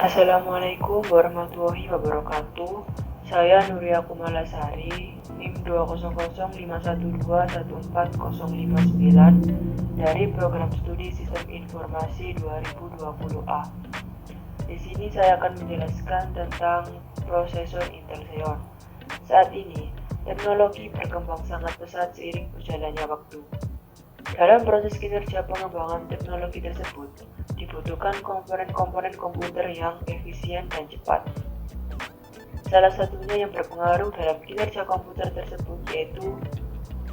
Assalamualaikum warahmatullahi wabarakatuh. Saya Nuria Kumalasari, NIM 20051214059 dari Program Studi Sistem Informasi 2020A. Di sini saya akan menjelaskan tentang prosesor Intel Xeon. Saat ini, teknologi berkembang sangat pesat seiring berjalannya waktu. Dalam proses kinerja pengembangan teknologi tersebut, dibutuhkan komponen-komponen komputer yang efisien dan cepat. Salah satunya yang berpengaruh dalam kinerja komputer tersebut yaitu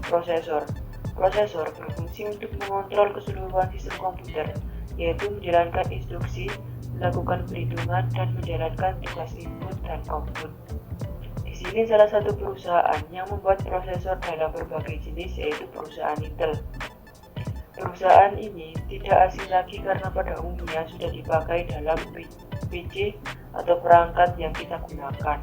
prosesor. Prosesor berfungsi untuk mengontrol keseluruhan sistem komputer, yaitu menjalankan instruksi, melakukan perhitungan, dan menjalankan tugas input dan output. Di sini salah satu perusahaan yang membuat prosesor dalam berbagai jenis yaitu perusahaan Intel. Perusahaan ini tidak asing lagi karena pada umumnya sudah dipakai dalam PC atau perangkat yang kita gunakan.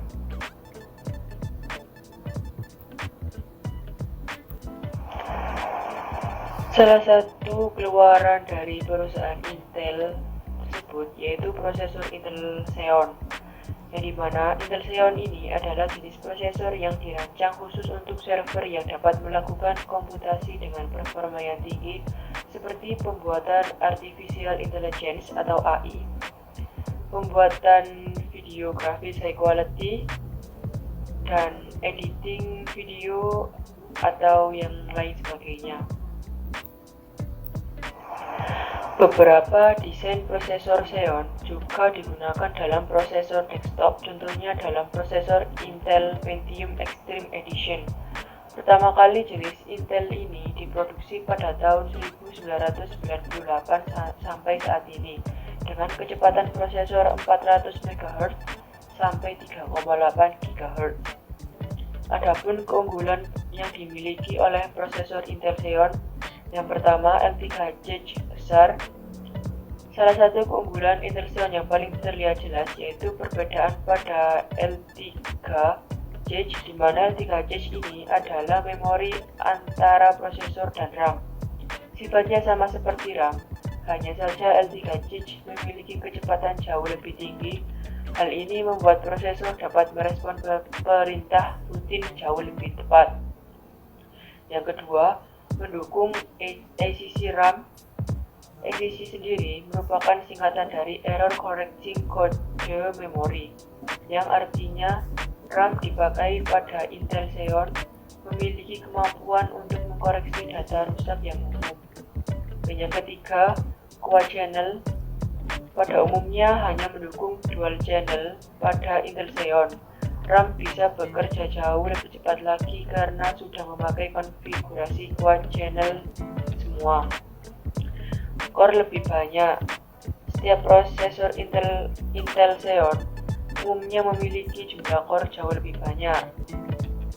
Salah satu keluaran dari perusahaan Intel tersebut yaitu prosesor Intel Xeon, yang dimana Intel Xeon ini adalah jenis prosesor yang dirancang khusus untuk server yang dapat melakukan komputasi dengan performa yang tinggi seperti pembuatan artificial intelligence atau AI, pembuatan video grafis high quality, dan editing video atau yang lain sebagainya. Beberapa desain prosesor Xeon juga digunakan dalam prosesor desktop, contohnya dalam prosesor Intel Pentium Extreme Edition. Pertama kali jenis Intel ini diproduksi pada tahun 1998 sampai saat ini dengan kecepatan prosesor 400 MHz sampai 3,8 GHz. Adapun keunggulan yang dimiliki oleh prosesor Intel Xeon, yang pertama L3 besar. Salah satu keunggulan Intel Xeon yang paling terlihat jelas yaitu perbedaan pada L3 di mana L3 ini adalah memori antara prosesor dan RAM. Sifatnya sama seperti RAM, hanya saja L3 memiliki kecepatan jauh lebih tinggi. Hal ini membuat prosesor dapat merespon perintah rutin jauh lebih tepat. Yang kedua, mendukung ACC RAM. ACC sendiri merupakan singkatan dari Error Correcting Code Memory, yang artinya RAM dipakai pada Intel Xeon memiliki kemampuan untuk mengkoreksi data rusak yang umum. Dan yang ketiga, Quad Channel. Pada umumnya hanya mendukung dual channel pada Intel Xeon. RAM bisa bekerja jauh lebih cepat lagi karena sudah memakai konfigurasi quad channel semua. Core lebih banyak. Setiap prosesor Intel Xeon umumnya memiliki jumlah core jauh lebih banyak.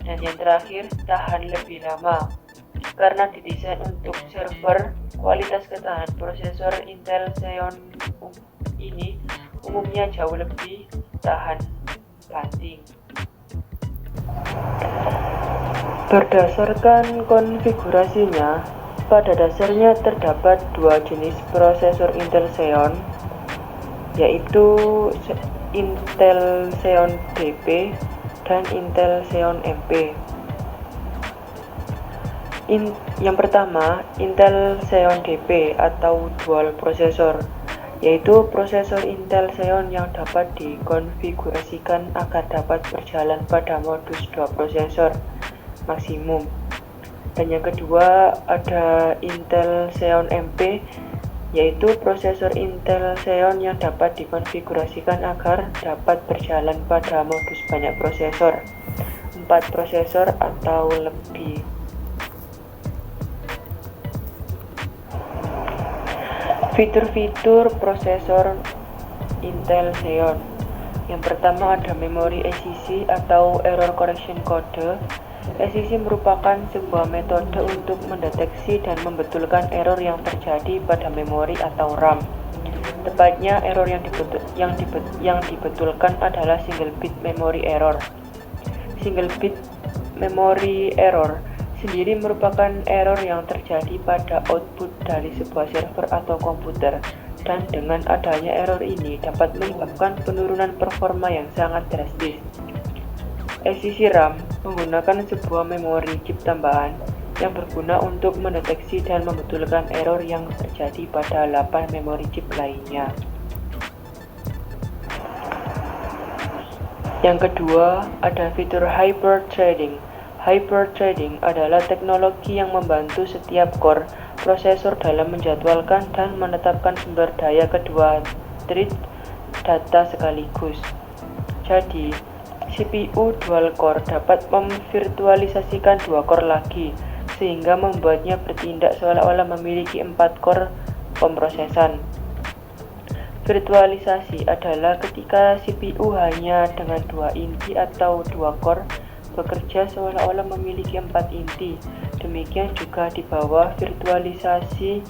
Dan yang terakhir, tahan lebih lama. Karena didesain untuk server, kualitas ketahanan prosesor Intel Xeon ini umumnya jauh lebih tahan banting. Berdasarkan konfigurasinya, pada dasarnya terdapat dua jenis prosesor Intel Xeon, yaitu Intel Xeon DP dan Intel Xeon MP. Yang pertama, Intel Xeon DP atau dual prosesor, yaitu prosesor Intel Xeon yang dapat dikonfigurasikan agar dapat berjalan pada modus 2 prosesor maksimum. Dan yang kedua ada Intel Xeon MP, yaitu prosesor Intel Xeon yang dapat dikonfigurasikan agar dapat berjalan pada modus banyak prosesor, 4 prosesor atau lebih. Fitur-fitur prosesor Intel Xeon. Yang pertama ada memori ACC atau Error Correction Code. ACC merupakan sebuah metode untuk mendeteksi dan membetulkan error yang terjadi pada memori atau RAM. Tepatnya error yang dibetulkan adalah single bit memory error. Single bit memory error sendiri merupakan error yang terjadi pada output dari sebuah server atau komputer dan dengan adanya error ini dapat menyebabkan penurunan performa yang sangat drastis. SCC RAM menggunakan sebuah memori chip tambahan yang berguna untuk mendeteksi dan membetulkan error yang terjadi pada 8 memori chip lainnya. Yang kedua, ada fitur hyperthreading. Hyperthreading adalah teknologi yang membantu setiap core prosesor dalam menjadwalkan dan menetapkan sumber daya kedua thread data sekaligus. Jadi, CPU dual core dapat memvirtualisasikan 2 core lagi, sehingga membuatnya bertindak seolah-olah memiliki 4 core pemrosesan. Virtualisasi adalah ketika CPU hanya dengan 2 inti atau 2 core bekerja seolah-olah memiliki 4 inti. Demikian juga di bawah virtualisasi,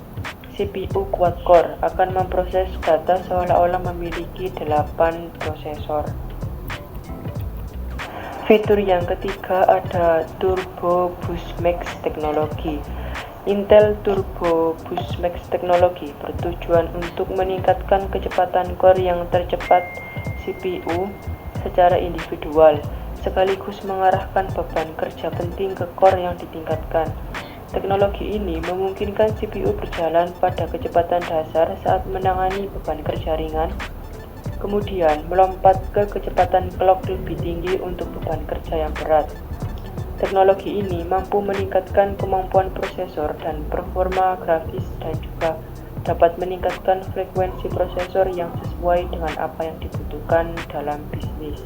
CPU quad core akan memproses data seolah-olah memiliki 8 prosesor. Fitur yang ketiga ada Turbo Boost Max teknologi. Intel Turbo Boost Max teknologi bertujuan untuk meningkatkan kecepatan core yang tercepat CPU secara individual, sekaligus mengarahkan beban kerja penting ke core yang ditingkatkan. Teknologi ini memungkinkan CPU berjalan pada kecepatan dasar saat menangani beban kerja ringan, kemudian melompat ke kecepatan clock lebih tinggi untuk beban kerja yang berat. Teknologi ini mampu meningkatkan kemampuan prosesor dan performa grafis dan juga dapat meningkatkan frekuensi prosesor yang sesuai dengan apa yang dibutuhkan dalam bisnis.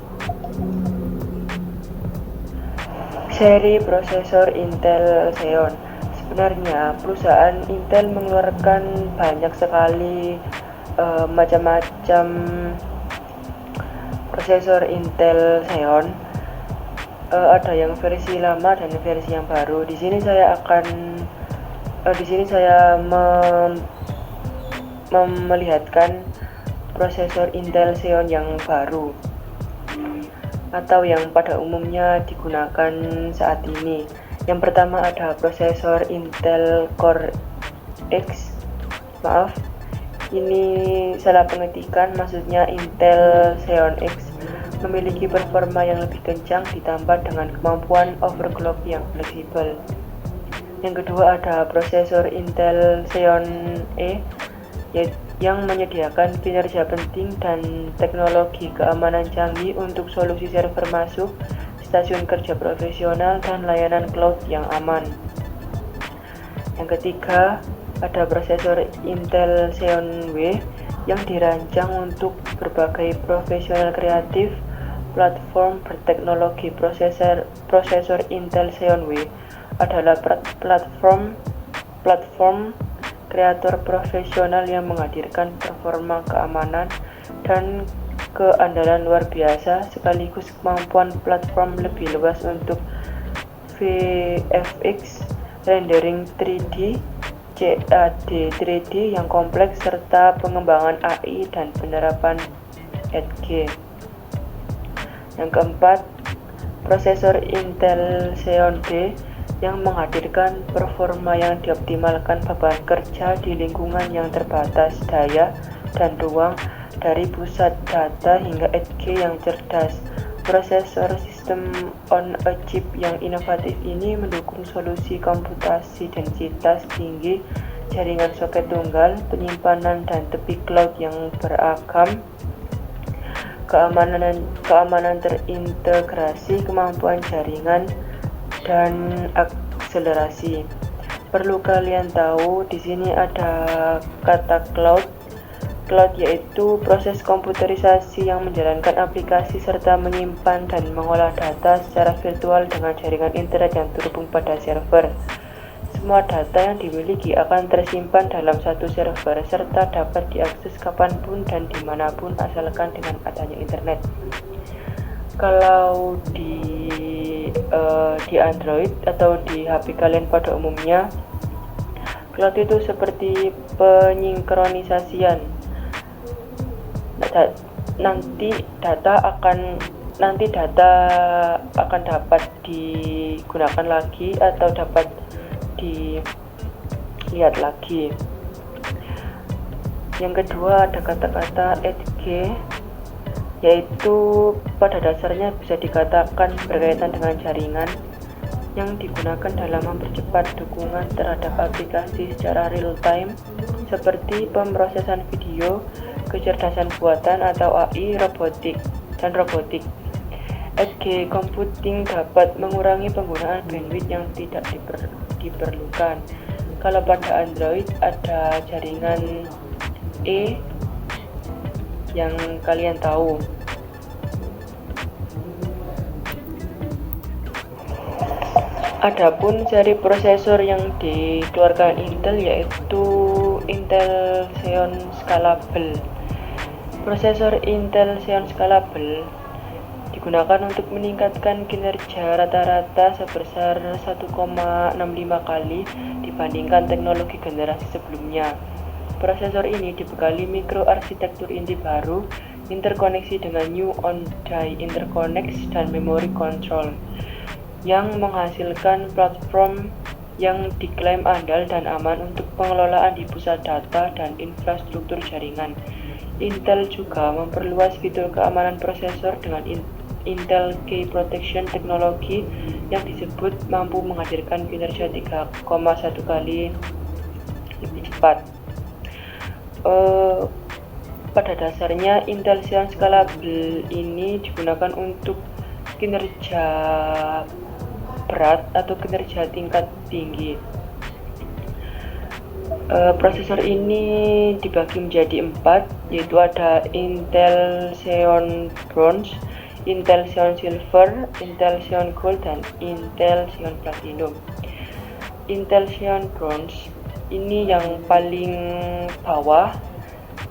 Seri prosesor Intel Xeon. Sebenarnya perusahaan Intel mengeluarkan banyak sekali macam-macam prosesor Intel Xeon. Ada yang versi lama dan versi yang baru. Di sini saya melihatkan prosesor Intel Xeon yang baru atau yang pada umumnya digunakan saat ini. Yang pertama ada prosesor Intel Core X. Ini salah pengetikan, maksudnya Intel Xeon X memiliki performa yang lebih kencang ditambah dengan kemampuan overclock yang fleksibel. Yang kedua ada prosesor Intel Xeon E yang menyediakan kinerja penting dan teknologi keamanan canggih untuk solusi server masuk, stasiun kerja profesional, dan layanan cloud yang aman. Yang ketiga, ada prosesor Intel Xeon W yang dirancang untuk berbagai profesional kreatif. Platform berteknologi prosesor Intel Xeon W adalah platform kreator profesional yang menghadirkan performa keamanan dan keandalan luar biasa, sekaligus kemampuan platform lebih luas untuk VFX, rendering 3D, CAD 3D yang kompleks, serta pengembangan AI dan penerapan Edge. Yang keempat, prosesor Intel Xeon D yang menghadirkan performa yang dioptimalkan beban kerja di lingkungan yang terbatas daya dan ruang, dari pusat data hingga edge yang cerdas. Prosesor sistem on a chip yang inovatif ini mendukung solusi komputasi densitas tinggi, jaringan soket tunggal, penyimpanan dan tepi cloud yang beragam, keamanan terintegrasi, kemampuan jaringan, dan akselerasi. Perlu kalian tahu, di sini ada kata cloud. Cloud yaitu proses komputerisasi yang menjalankan aplikasi serta menyimpan dan mengolah data secara virtual dengan jaringan internet yang terhubung pada server. Semua data yang dimiliki akan tersimpan dalam satu server serta dapat diakses kapanpun dan dimanapun asalkan dengan adanya internet. Kalau di Android atau di HP kalian pada umumnya, cloud itu seperti penyinkronisasian. Nanti data akan dapat digunakan lagi atau dapat dilihat lagi. Yang kedua ada kata-kata edge, yaitu pada dasarnya bisa dikatakan berkaitan dengan jaringan yang digunakan dalam mempercepat dukungan terhadap aplikasi secara real time seperti pemrosesan video, kecerdasan buatan atau AI, robotik. Edge computing dapat mengurangi penggunaan bandwidth yang tidak diperlukan. Kalau pada Android ada jaringan E yang kalian tahu. Adapun seri prosesor yang dikeluarkan Intel yaitu Intel Xeon Scalable. Prosesor Intel Xeon Scalable digunakan untuk meningkatkan kinerja rata-rata sebesar 1,65 kali dibandingkan teknologi generasi sebelumnya. Prosesor ini dibekali mikroarsitektur inti baru, interkoneksi dengan New On-Die Interconnects dan Memory Control, yang menghasilkan platform yang diklaim andal dan aman untuk pengelolaan di pusat data dan infrastruktur jaringan. Intel juga memperluas fitur keamanan prosesor dengan Intel Key Protection Technology yang disebut mampu menghadirkan kinerja 3,1 kali lebih cepat. Pada dasarnya Intel Xeon Scalable ini digunakan untuk kinerja berat atau kinerja tingkat tinggi. Prosesor ini dibagi menjadi 4, yaitu ada Intel Xeon Bronze, Intel Xeon Silver, Intel Xeon Gold, dan Intel Xeon Platinum. Intel Xeon Bronze ini yang paling bawah,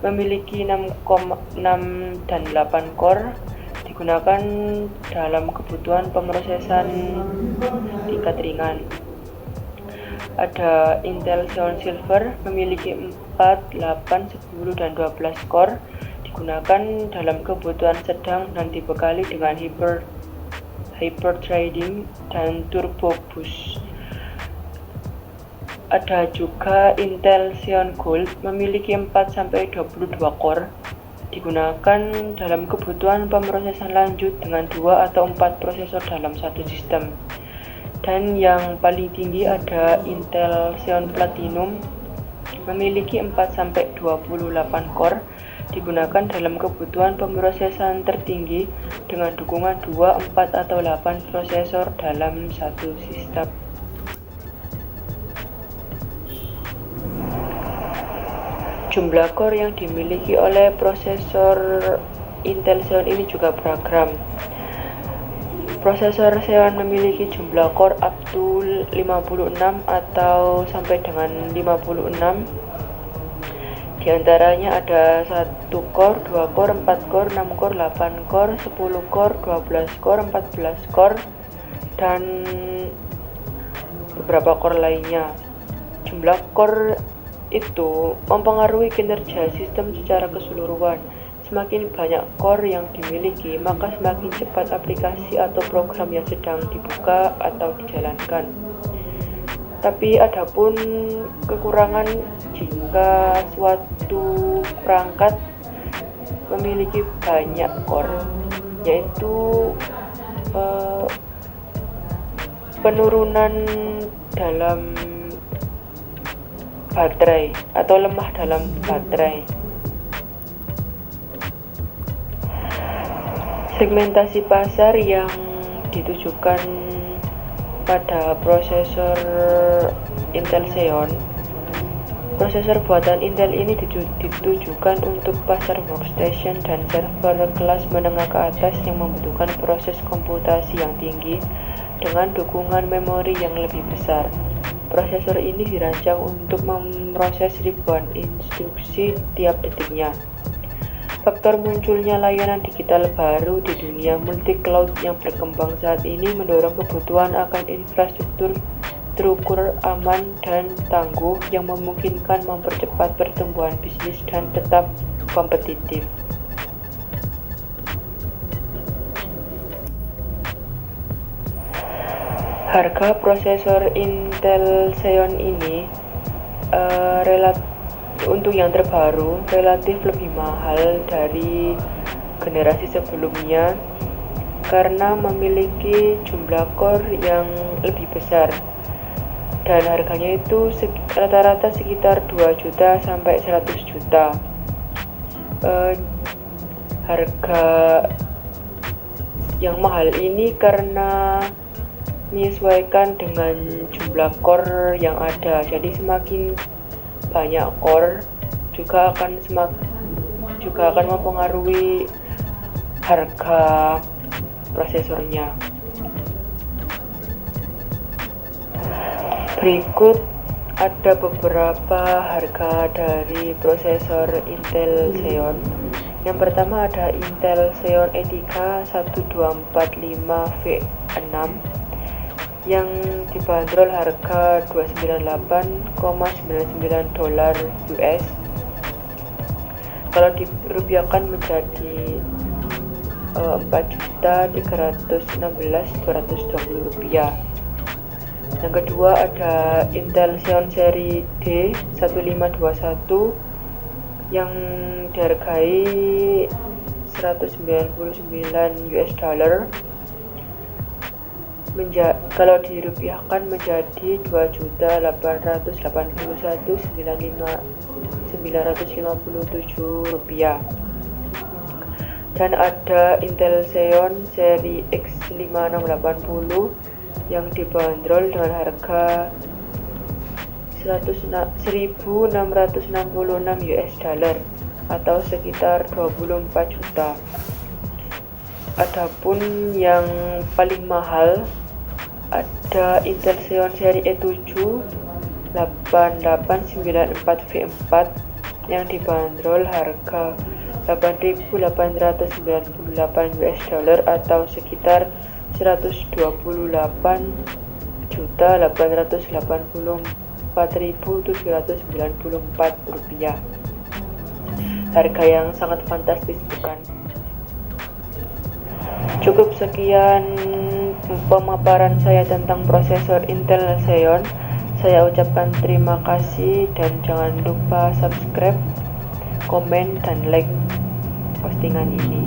memiliki 6 dan 8 core, digunakan dalam kebutuhan pemrosesan tingkat ringan. Ada Intel Xeon Silver, memiliki 4, 8, 10, dan 12 core, digunakan dalam kebutuhan sedang dan dibekali dengan hyper-threading dan turbo boost. Ada juga Intel Xeon Gold, memiliki 4-22 core, digunakan dalam kebutuhan pemrosesan lanjut dengan 2 atau 4 prosesor dalam satu sistem. Dan yang paling tinggi ada Intel Xeon Platinum, memiliki 4-28 core, digunakan dalam kebutuhan pemrosesan tertinggi dengan dukungan 2, 4, atau 8 prosesor dalam satu sistem. Jumlah core yang dimiliki oleh prosesor Intel Xeon ini juga beragam. Prosesor Xeon memiliki jumlah core up to 56 atau sampai dengan 56. Di antaranya ada 1 core, 2 core, 4 core, 6 core, 8 core, 10 core, 12 core, 14 core, dan beberapa core lainnya. Jumlah core itu mempengaruhi kinerja sistem secara keseluruhan. Semakin banyak core yang dimiliki, maka semakin cepat aplikasi atau program yang sedang dibuka atau dijalankan. Tapi adapun kekurangan jika suatu perangkat memiliki banyak core, yaitu penurunan dalam baterai atau lemah dalam baterai. Segmentasi pasar yang ditujukan pada prosesor Intel Xeon. Prosesor buatan Intel ini ditujukan untuk pasar workstation dan server kelas menengah ke atas yang membutuhkan proses komputasi yang tinggi dengan dukungan memori yang lebih besar. Prosesor ini dirancang untuk memproses ribuan instruksi tiap detiknya. Faktor munculnya layanan digital baru di dunia multi-cloud yang berkembang saat ini mendorong kebutuhan akan infrastruktur terukur, aman, dan tangguh yang memungkinkan mempercepat pertumbuhan bisnis dan tetap kompetitif. Harga prosesor Intel Xeon ini Untuk yang terbaru relatif lebih mahal dari generasi sebelumnya karena memiliki jumlah core yang lebih besar, dan harganya itu rata-rata sekitar 2 juta sampai 100 juta. Harga yang mahal ini karena menyesuaikan dengan jumlah core yang ada, jadi semakin banyak core juga akan mempengaruhi harga prosesornya. Berikut ada beberapa harga dari prosesor Intel Xeon. Yang pertama ada Intel Xeon E3 1245V6 yang dibanderol harga $298,99 US. Kalau dirupiahkan menjadi 4.316.220 rupiah. Yang kedua ada Intel Xeon seri D1521 yang dihargai $199 kalau dirupiahkan menjadi 2.881.957 rupiah. Dan ada Intel Xeon seri X5680 yang dibanderol dengan harga $1.666 atau sekitar 24 juta. Adapun yang paling mahal ada Intel Xeon seri E7 8894V4 yang dibanderol harga $8.898 atau sekitar 128.884.794 rupiah. Harga yang sangat fantastis, bukan? Cukup sekian pemaparan saya tentang prosesor Intel Xeon. Saya ucapkan terima kasih dan jangan lupa subscribe, komen, dan like postingan ini.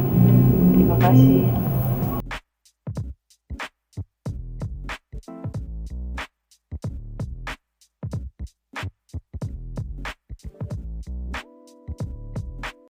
Terima kasih.